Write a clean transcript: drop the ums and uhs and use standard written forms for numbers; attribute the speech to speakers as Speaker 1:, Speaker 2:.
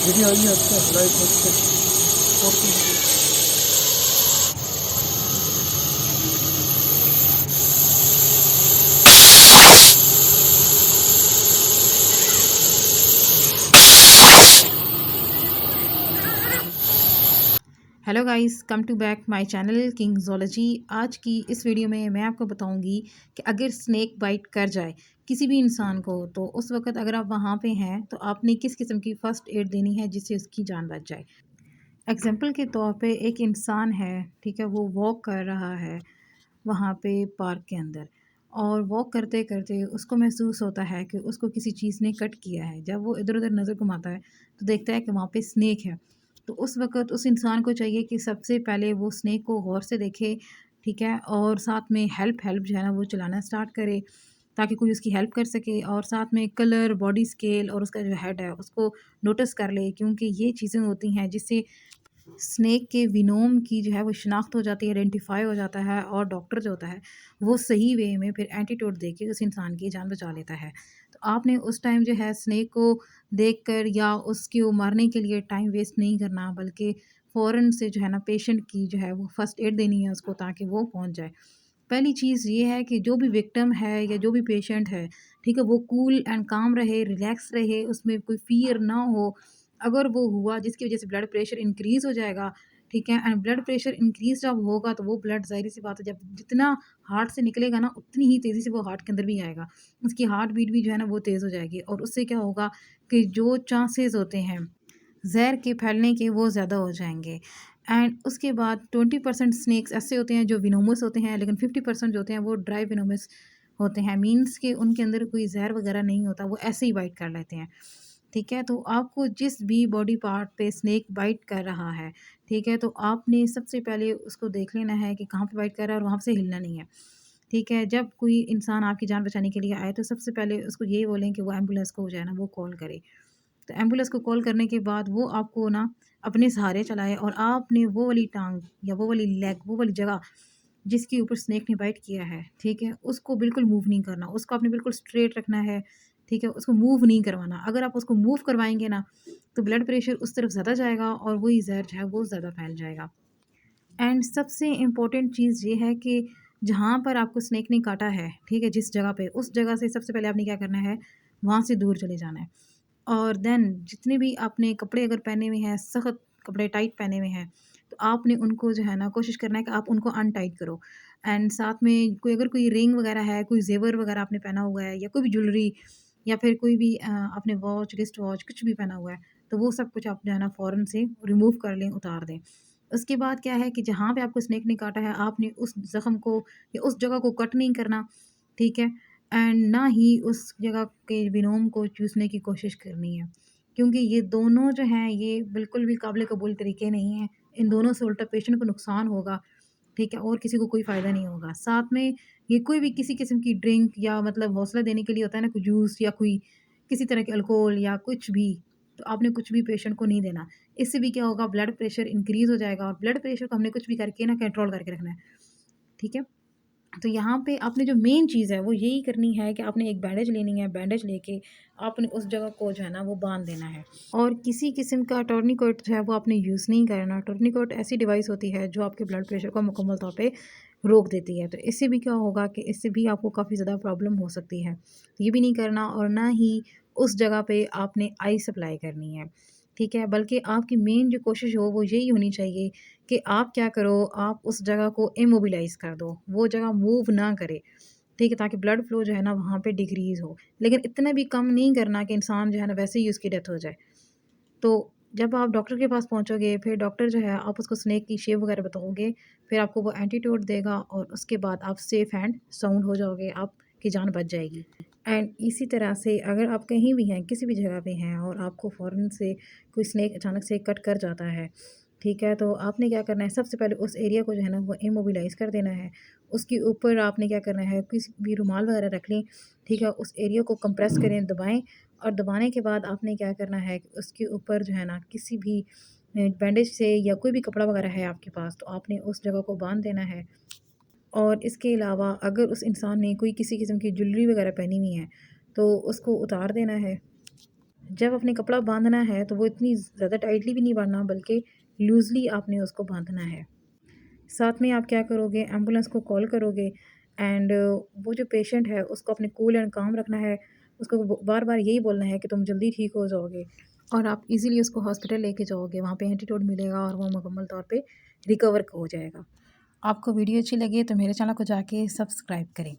Speaker 1: Video आई है अच्छा लाइक सपोर्ट कीजिए।
Speaker 2: Hello guys, come to back my channel king zoology. आज की इस वीडियो में मैं आपको बताऊंगी कि अगर स्नेक बाइट कर जाए किसी भी इंसान को, तो उस वक्त अगर आप वहाँ पे हैं तो आपने किस किस्म की फ़र्स्ट एड देनी है जिससे उसकी जान बच जाए। एग्जांपल के तौर पे एक इंसान है, ठीक है, वो वॉक कर रहा है वहाँ पे पार्क के अंदर, और वॉक करते करते उसको महसूस होता है कि उसको किसी चीज़ ने कट किया है। जब वो इधर उधर नज़र घुमाता है तो देखता है कि वहाँ पे स्नेक है। तो उस वक़्त उस इंसान को चाहिए कि सबसे पहले वो स्नेक को गौर से देखे, ठीक है, और साथ में हेल्प हेल्प जो है ना वो चलाना स्टार्ट करे ताकि कोई उसकी हेल्प कर सके, और साथ में कलर, बॉडी स्केल और उसका जो हेड है उसको नोटिस कर ले, क्योंकि ये चीज़ें होती हैं जिससे स्नेक के विनोम की जो है वो शिनाख्त हो जाती है, आइडेंटिफाई हो जाता है, और डॉक्टर जो होता है वो सही वे में फिर एंटीडोट दे के उस इंसान की जान बचा लेता है। तो आपने उस टाइम जो है स्नेक को देखकर या उसको मारने के लिए टाइम वेस्ट नहीं करना, बल्कि फ़ौरन से जो है ना पेशेंट की जो है वो फर्स्ट एड देनी है उसको, ताकि वो पहुंच जाए। पहली चीज़ ये है कि जो भी विक्टिम है या जो भी पेशेंट है, ठीक है, वो कूल एंड काम रहे, रिलैक्स रहे, उसमें कोई फ़ियर ना हो। अगर वो हुआ जिसकी वज़ह से ब्लड प्रेशर इंक्रीज़ हो जाएगा, ठीक है, एंड ब्लड प्रेशर इंक्रीज़ जब होगा तो वो ब्लड ज़ाहिर-सी बात है जब जितना हार्ट से निकलेगा ना उतनी ही तेज़ी से वो हार्ट के अंदर भी आएगा। उसकी हार्ट बीट भी जो है ना वो तेज़ हो जाएगी, और उससे क्या होगा कि जो चांसेज़ होते हैं ज़हर के फैलने के वो ज़्यादा हो जाएँगे। एंड उसके बाद 20% स्नेक्स ऐसे होते हैं जो विनोमस होते हैं, लेकिन 50% जो होते हैं वो ड्राई विनोमस होते हैं। मीन्स कि उनके अंदर कोई ज़हर वगैरह नहीं होता, वो ऐसे ही बाइट कर लेते हैं। ठीक है, तो आपको जिस भी बॉडी पार्ट पे स्नेक बाइट कर रहा है, ठीक है, तो आपने सबसे पहले उसको देख लेना है कि कहाँ पे बाइट कर रहा है, और वहाँ से हिलना नहीं है। ठीक है, जब कोई इंसान आपकी जान बचाने के लिए आए तो सबसे पहले उसको यही बोलें कि वो एम्बुलेंस को जो है ना वो कॉल करे। तो एम्बुलेंस को कॉल करने के बाद वो आपको ना अपने सहारे चलाए, और आपने वो वाली टांग या वो वाली लेग, वो वाली जगह जिसके ऊपर स्नेक ने बाइट किया है, ठीक है, उसको बिल्कुल मूव नहीं करना, उसको आपने बिल्कुल स्ट्रेट रखना है, ठीक है, उसको मूव नहीं करवाना। अगर आप उसको मूव करवाएंगे ना तो ब्लड प्रेशर उस तरफ ज़्यादा जाएगा और वही जहर जो है वो ज़्यादा फैल जाएगा। एंड सबसे इम्पोर्टेंट चीज़ ये है कि जहाँ पर आपको स्नेक ने काटा है, ठीक है, जिस जगह पे, उस जगह से सबसे पहले आपने क्या करना है, वहाँ से दूर चले जाना है। और देन जितने भी आपने कपड़े अगर पहने हुए हैं, सख्त कपड़े टाइट पहने हुए हैं, तो आपने उनको जो है ना कोशिश करना है कि आप उनको अनटाइट करो। एंड साथ में कोई अगर कोई रिंग वगैरह है, कोई ज़ेवर वगैरह आपने पहना हुआ है, या कोई भी ज्वेलरी, या फिर कोई भी आपने वॉच, रिस्ट वॉच कुछ भी पहना हुआ है, तो वो सब कुछ आप जो है ना फ़ौरन से रिमूव कर लें, उतार दें। उसके बाद क्या है कि जहाँ पे आपको स्नेक ने काटा है, आपने उस ज़ख्म को या उस जगह को कट नहीं करना, ठीक है? एंड ना ही उस जगह के विनोम को चूसने की कोशिश करनी है, क्योंकि ये दोनों जो हैं ये बिल्कुल भी काबिल कबूल तरीके नहीं हैं। इन दोनों से उल्टा पेशेंट को नुकसान होगा, ठीक है, और किसी को कोई फ़ायदा नहीं होगा। साथ में ये कोई भी किसी किस्म की ड्रिंक या मतलब हौसला देने के लिए होता है ना, कोई जूस या कोई किसी तरह के अल्कोहल या कुछ भी, तो आपने कुछ भी पेशेंट को नहीं देना। इससे भी क्या होगा, ब्लड प्रेशर इंक्रीज़ हो जाएगा, और ब्लड प्रेशर को हमने कुछ भी करके ना कंट्रोल करके रखना है, ठीक है? तो यहाँ पे आपने जो मेन चीज़ है वो यही करनी है कि आपने एक बैंडेज लेनी है, बैंडेज लेके आपने उस जगह को जो है ना वो बांध देना है। और किसी किस्म का टर्निकोट जो है वो आपने यूज़ नहीं करना। टर्निकोट ऐसी डिवाइस होती है जो आपके ब्लड प्रेशर को मुकम्मल तौर पे रोक देती है, तो इससे भी क्या होगा कि इससे भी आपको काफ़ी ज़्यादा प्रॉब्लम हो सकती है। तो ये भी नहीं करना, और ना ही उस जगह पे आपने आई सप्लाई करनी है, ठीक है, बल्कि आपकी मेन जो कोशिश हो वो यही होनी चाहिए कि आप क्या करो, आप उस जगह को इमोबिलाइज़ कर दो, वो जगह मूव ना करे, ठीक है, ताकि ब्लड फ्लो जो है ना वहाँ पे डिक्रीज़ हो। लेकिन इतना भी कम नहीं करना कि इंसान जो है ना वैसे ही उसकी डेथ हो जाए। तो जब आप डॉक्टर के पास पहुँचोगे, फिर डॉक्टर जो है आप उसको स्नेक की शेप वगैरह बताओगे, फिर आपको वो एंटीडोट देगा, और उसके बाद आप सेफ़ एंड साउंड हो जाओगे, आपकी जान बच जाएगी। एंड इसी तरह से अगर आप कहीं भी हैं, किसी भी जगह पे हैं, और आपको फ़ौरन से कोई स्नेक अचानक से कट कर जाता है, ठीक है, तो आपने क्या करना है, सबसे पहले उस एरिया को जो है ना वो इमोबिलाइज़ कर देना है। उसके ऊपर आपने क्या करना है, किसी भी रुमाल वगैरह रख लें, ठीक है, उस एरिया को कंप्रेस करें, दबाएँ, और दबाने के बाद आपने क्या करना है कि उसके ऊपर जो है ना किसी भी बैंडेज से या कोई भी कपड़ा वगैरह है आपके पास, तो आपने उस जगह को बांध देना है। और इसके अलावा अगर उस इंसान ने कोई किसी किस्म की ज्वेलरी वगैरह पहनी हुई है तो उसको उतार देना है। जब अपने कपड़ा बांधना है तो वो इतनी ज़्यादा टाइटली भी नहीं बांधना, बल्कि लूज़ली आपने उसको बांधना है। साथ में आप क्या करोगे, एम्बुलेंस को कॉल करोगे एंड वो जो पेशेंट है उसको अपने कूल एंड काम रखना है। उसको बार बार यही बोलना है कि तुम जल्दी ठीक हो जाओगे और आप इजीली उसको हॉस्पिटल लेके जाओगे, वहाँ पे एंटीडोट मिलेगा और वो मुकम्मल तौर पे रिकवर हो जाएगा। आपको वीडियो अच्छी लगे तो मेरे चैनल को जाके सब्सक्राइब करें।